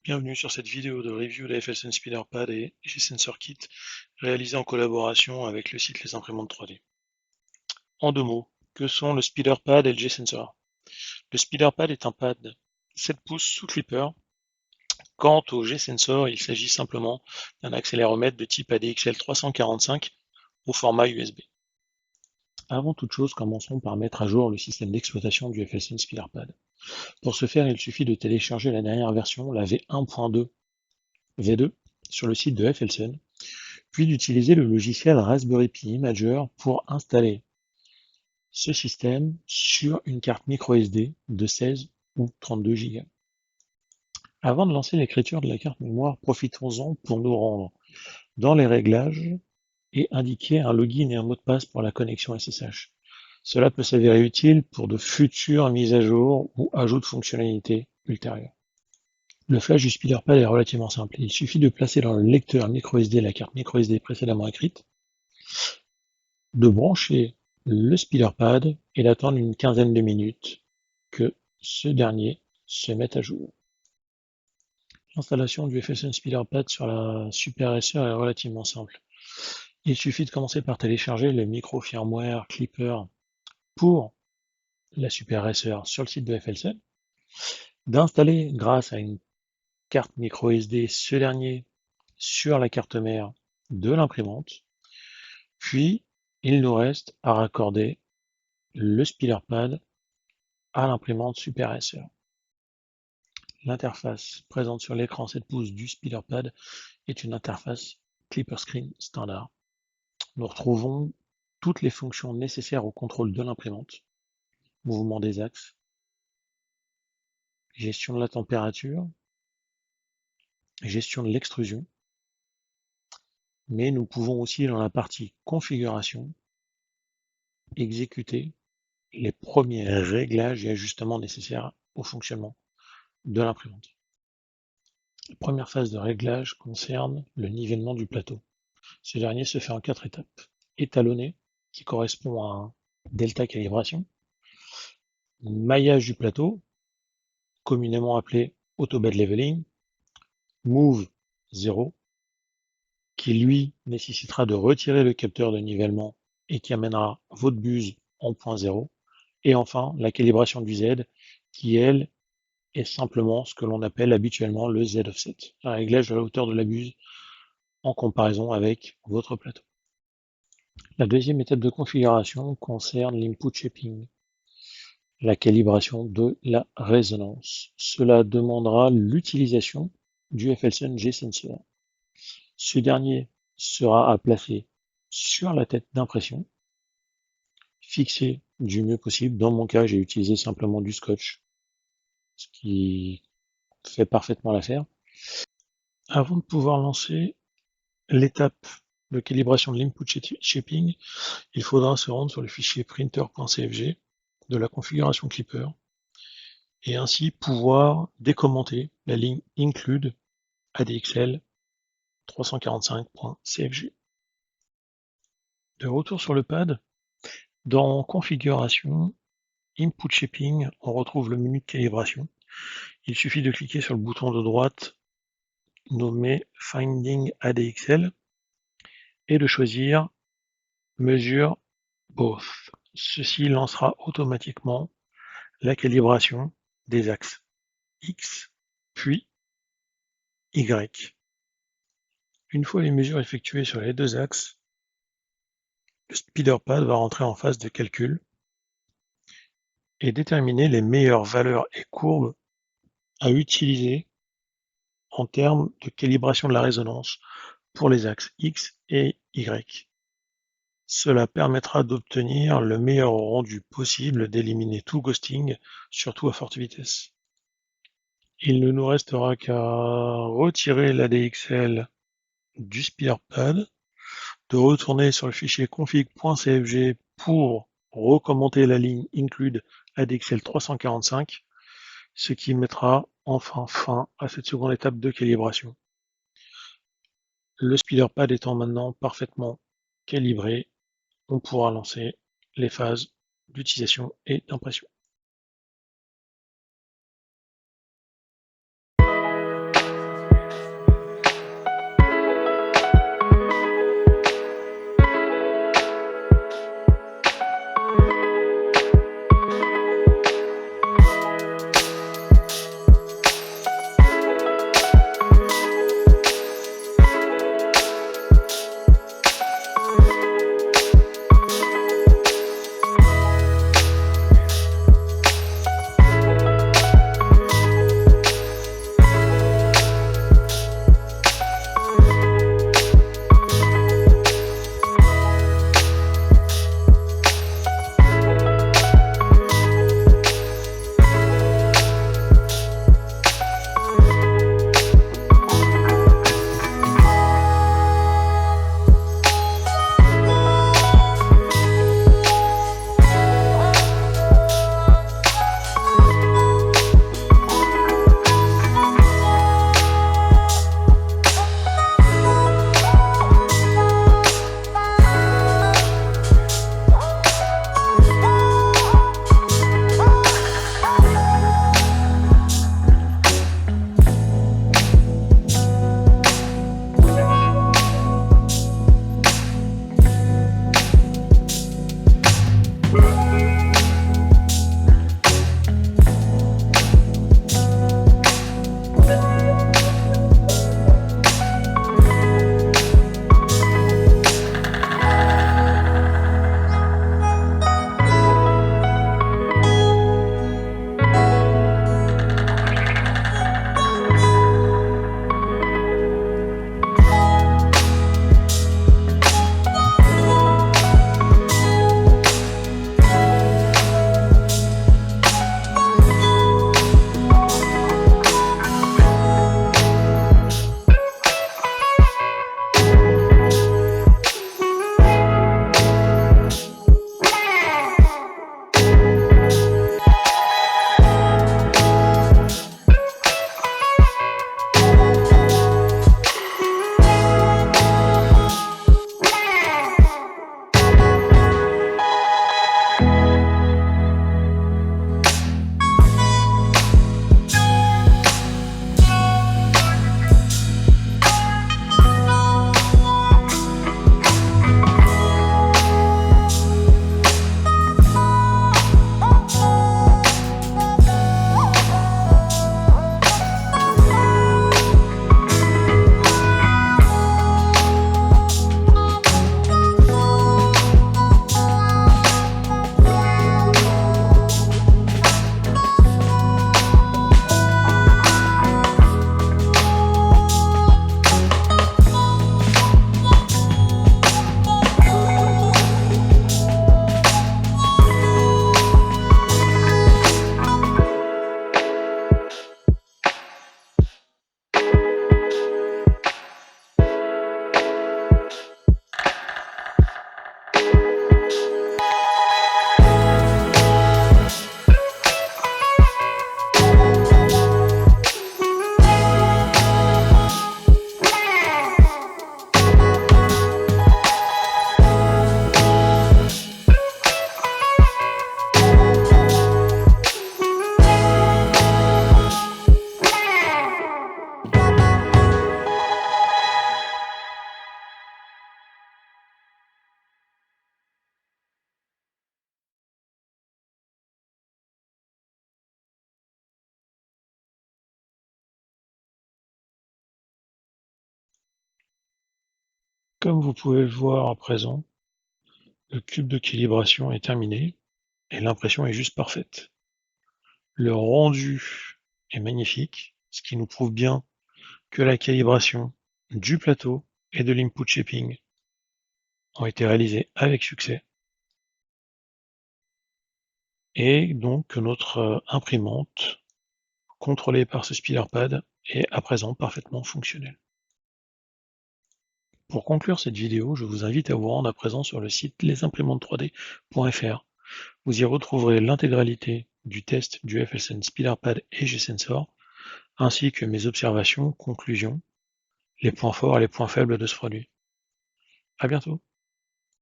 Bienvenue sur cette vidéo de review de FLSN SpeederPad et G-SensorKit réalisée en collaboration avec le site Les Imprimantes 3D. En deux mots, que sont le SpeederPad et le G-Sensor? Le SpeederPad est un pad 7 pouces sous clipper. Quant au G-Sensor, il s'agit simplement d'un accéléromètre de type ADXL 345 au format USB. Avant toute chose, commençons par mettre à jour le système d'exploitation du FLSN SpeederPad. Pour ce faire, il suffit de télécharger la dernière version, la V1.2 V2, sur le site de FLSN, puis d'utiliser le logiciel Raspberry Pi Imager pour installer ce système sur une carte microSD de 16 ou 32 Go. Avant de lancer l'écriture de la carte mémoire, profitons-en pour nous rendre dans les réglages et indiquer un login et un mot de passe pour la connexion SSH. Cela peut s'avérer utile pour de futures mises à jour ou ajouts de fonctionnalités ultérieures. Le flash du SpeederPad est relativement simple. Il suffit de placer dans le lecteur microSD la carte microSD précédemment écrite, de brancher le SpeederPad et d'attendre une quinzaine de minutes que ce dernier se mette à jour. L'installation du FLSN SpeederPad sur la Super SR est relativement simple. Il suffit de commencer par télécharger le micro firmware Clipper pour la Super SR sur le site de FLSN, d'installer grâce à une carte microSD ce dernier sur la carte mère de l'imprimante, puis il nous reste à raccorder le SpeederPad à l'imprimante Super SR. L'interface présente sur l'écran 7 pouces du SpeederPad est une interface Clipper Screen standard. Nous retrouvons toutes les fonctions nécessaires au contrôle de l'imprimante, mouvement des axes, gestion de la température, gestion de l'extrusion, mais nous pouvons aussi dans la partie configuration exécuter les premiers réglages et ajustements nécessaires au fonctionnement de l'imprimante. La première phase de réglage concerne le nivellement du plateau. Ce dernier se fait en 4 étapes. Étalonné, qui correspond à un delta calibration. Maillage du plateau, communément appelé auto-bed leveling. Move 0, qui lui nécessitera de retirer le capteur de nivellement et qui amènera votre buse en point 0. Et enfin, la calibration du Z, qui elle est simplement ce que l'on appelle habituellement le Z offset, un réglage de la hauteur de la buse en comparaison avec votre plateau. La deuxième étape de configuration concerne l'input shaping, la calibration de la résonance. Cela demandera l'utilisation du FLSN G-Sensor. Ce dernier sera à placer sur la tête d'impression, fixé du mieux possible. Dans mon cas, j'ai utilisé simplement du scotch, ce qui fait parfaitement l'affaire. Avant de pouvoir lancer l'étape de calibration de l'input shaping, il faudra se rendre sur le fichier printer.cfg de la configuration Clipper et ainsi pouvoir décommenter la ligne include ADXL 345.cfg. De retour sur le pad, dans configuration, input shaping, on retrouve le menu de calibration. Il suffit de cliquer sur le bouton de droite nommé Finding ADXL et de choisir Measure Both. Ceci lancera automatiquement la calibration des axes X puis Y. Une fois les mesures effectuées sur les deux axes, le SpeederPad va rentrer en phase de calcul et déterminer les meilleures valeurs et courbes à utiliser en termes de calibration de la résonance pour les axes X et Y. Cela permettra d'obtenir le meilleur rendu possible, d'éliminer tout ghosting, surtout à forte vitesse. Il ne nous restera qu'à retirer l'ADXL du SpeederPad, de retourner sur le fichier config.cfg pour recommander la ligne include ADXL 345, ce qui mettra enfin fin à cette seconde étape de calibration. Le SpeederPad étant maintenant parfaitement calibré, on pourra lancer les phases d'utilisation et d'impression. Comme vous pouvez le voir à présent, le cube de calibration est terminé et l'impression est juste parfaite. Le rendu est magnifique, ce qui nous prouve bien que la calibration du plateau et de l'input shaping ont été réalisés avec succès et donc que notre imprimante, contrôlée par ce SpillerPad, est à présent parfaitement fonctionnelle. Pour conclure cette vidéo, je vous invite à vous rendre à présent sur le site lesimprimantes3d.fr. Vous y retrouverez l'intégralité du test du FSN SpillerPad et G-Sensor, ainsi que mes observations, conclusions, les points forts et les points faibles de ce produit. À bientôt.